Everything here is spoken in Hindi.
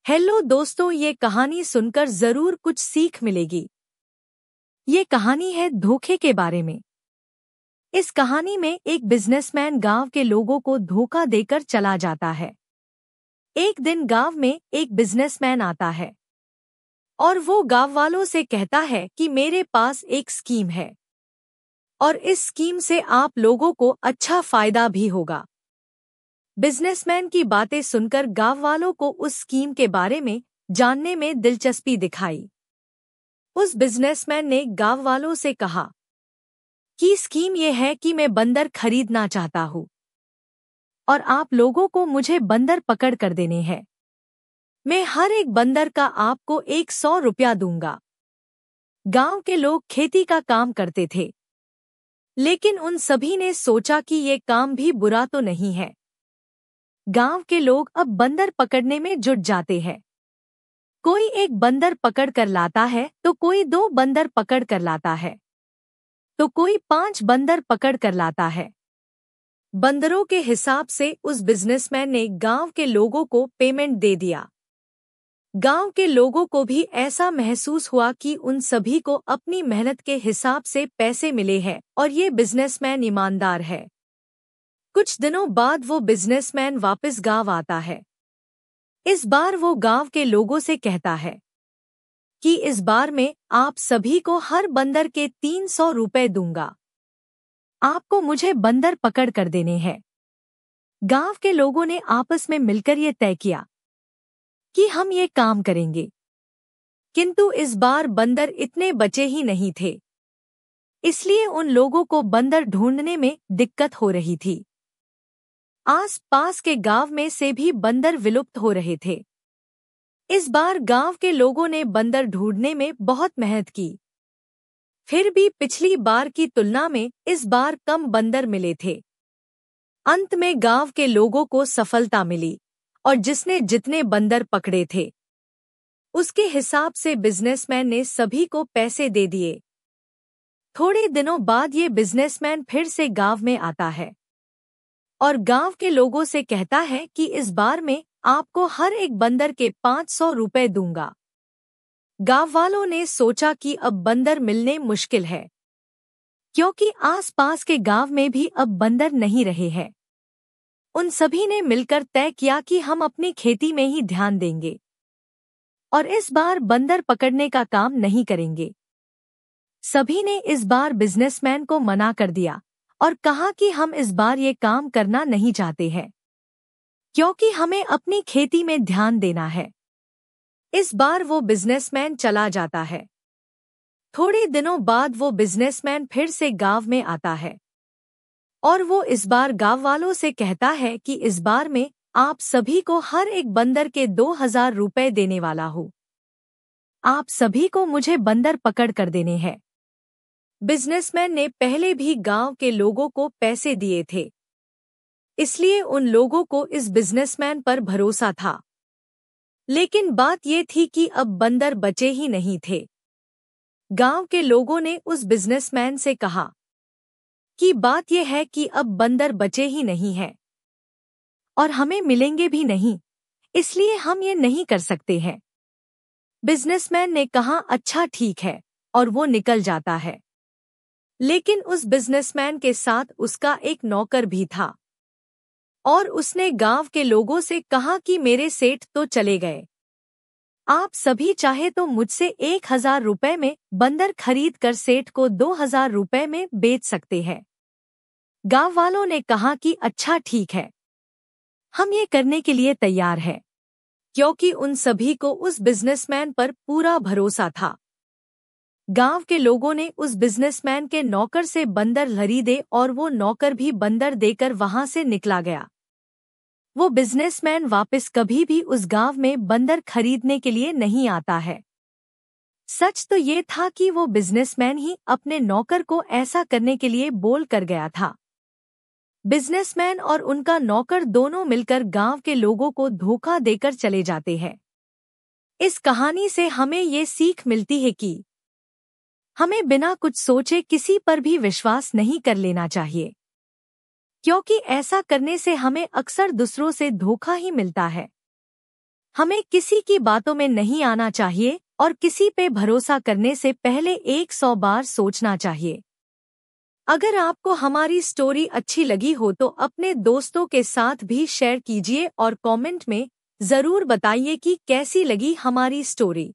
हेलो दोस्तों, ये कहानी सुनकर जरूर कुछ सीख मिलेगी। ये कहानी है धोखे के बारे में। इस कहानी में एक बिजनेसमैन गांव के लोगों को धोखा देकर चला जाता है। एक दिन गांव में एक बिजनेसमैन आता है और वो गांव वालों से कहता है कि मेरे पास एक स्कीम है और इस स्कीम से आप लोगों को अच्छा फायदा भी होगा। बिजनेसमैन की बातें सुनकर गांव वालों को उस स्कीम के बारे में जानने में दिलचस्पी दिखाई। उस बिजनेसमैन ने गांव वालों से कहा कि स्कीम ये है कि मैं बंदर खरीदना चाहता हूँ और आप लोगों को मुझे बंदर पकड़ कर देने हैं। मैं हर एक बंदर का आपको 100 रुपया दूंगा। गांव के लोग खेती का काम करते थे, लेकिन उन सभी ने सोचा कि ये काम भी बुरा तो नहीं है। गांव के लोग अब बंदर पकड़ने में जुट जाते हैं। कोई एक बंदर पकड़ कर लाता है तो कोई 2 बंदर पकड़ कर लाता है तो कोई 5 बंदर पकड़ कर लाता है। बंदरों के हिसाब से उस बिजनेसमैन ने गांव के लोगों को पेमेंट दे दिया। गांव के लोगों को भी ऐसा महसूस हुआ कि उन सभी को अपनी मेहनत के हिसाब से पैसे मिले हैं और ये बिजनेसमैन ईमानदार है। कुछ दिनों बाद वो बिजनेसमैन वापस गांव आता है। इस बार वो गांव के लोगों से कहता है कि इस बार मैं आप सभी को हर बंदर के 300 रुपए दूंगा। आपको मुझे बंदर पकड़ कर देने हैं। गांव के लोगों ने आपस में मिलकर ये तय किया कि हम ये काम करेंगे, किंतु इस बार बंदर इतने बचे ही नहीं थे, इसलिए उन लोगों को बंदर ढूंढने में दिक्कत हो रही थी। आस पास के गांव में से भी बंदर विलुप्त हो रहे थे। इस बार गांव के लोगों ने बंदर ढूंढने में बहुत मेहनत की, फिर भी पिछली बार की तुलना में इस बार कम बंदर मिले थे। अंत में गांव के लोगों को सफलता मिली और जिसने जितने बंदर पकड़े थे उसके हिसाब से बिजनेसमैन ने सभी को पैसे दे दिए। थोड़े दिनों बाद ये बिजनेसमैन फिर से गांव में आता है और गांव के लोगों से कहता है कि इस बार मैं आपको हर एक बंदर के 500 रुपए दूंगा। गांव वालों ने सोचा कि अब बंदर मिलने मुश्किल है, क्योंकि आसपास के गांव में भी अब बंदर नहीं रहे हैं। उन सभी ने मिलकर तय किया कि हम अपनी खेती में ही ध्यान देंगे और इस बार बंदर पकड़ने का काम नहीं करेंगे। सभी ने इस बार बिजनेसमैन को मना कर दिया और कहा कि हम इस बार ये काम करना नहीं चाहते हैं, क्योंकि हमें अपनी खेती में ध्यान देना है। इस बार वो बिजनेसमैन चला जाता है। थोड़े दिनों बाद वो बिजनेसमैन फिर से गांव में आता है और वो इस बार गांव वालों से कहता है कि इस बार मैं आप सभी को हर एक बंदर के 2000 रुपए देने वाला हूँ। आप सभी को मुझे बंदर पकड़ कर देने हैं। बिजनेसमैन ने पहले भी गांव के लोगों को पैसे दिए थे, इसलिए उन लोगों को इस बिजनेसमैन पर भरोसा था। लेकिन बात ये थी कि अब बंदर बचे ही नहीं थे। गांव के लोगों ने उस बिजनेसमैन से कहा कि बात यह है कि अब बंदर बचे ही नहीं हैं और हमें मिलेंगे भी नहीं, इसलिए हम ये नहीं कर सकते हैं। बिजनेसमैन ने कहा अच्छा ठीक है, और वो निकल जाता है। लेकिन उस बिजनेसमैन के साथ उसका एक नौकर भी था और उसने गांव के लोगों से कहा कि मेरे सेठ तो चले गए, आप सभी चाहे तो मुझसे 1000 रुपए में बंदर खरीद कर सेठ को 2000 रुपए में बेच सकते हैं। गांव वालों ने कहा कि अच्छा ठीक है, हम ये करने के लिए तैयार हैं, क्योंकि उन सभी को उस बिजनेसमैन पर पूरा भरोसा था। गांव के लोगों ने उस बिजनेसमैन के नौकर से बंदर खरीदे और वो नौकर भी बंदर देकर वहां से निकला गया। वो बिजनेसमैन वापस कभी भी उस गांव में बंदर खरीदने के लिए नहीं आता है। सच तो ये था कि वो बिजनेसमैन ही अपने नौकर को ऐसा करने के लिए बोल कर गया था। बिजनेसमैन और उनका नौकर दोनों मिलकर गांव के लोगों को धोखा देकर चले जाते हैं। इस कहानी से हमें ये सीख मिलती है कि हमें बिना कुछ सोचे किसी पर भी विश्वास नहीं कर लेना चाहिए, क्योंकि ऐसा करने से हमें अक्सर दूसरों से धोखा ही मिलता है। हमें किसी की बातों में नहीं आना चाहिए और किसी पे भरोसा करने से पहले 100 बार सोचना चाहिए। अगर आपको हमारी स्टोरी अच्छी लगी हो तो अपने दोस्तों के साथ भी शेयर कीजिए और कमेंट में ज़रूर बताइए कि कैसी लगी हमारी स्टोरी।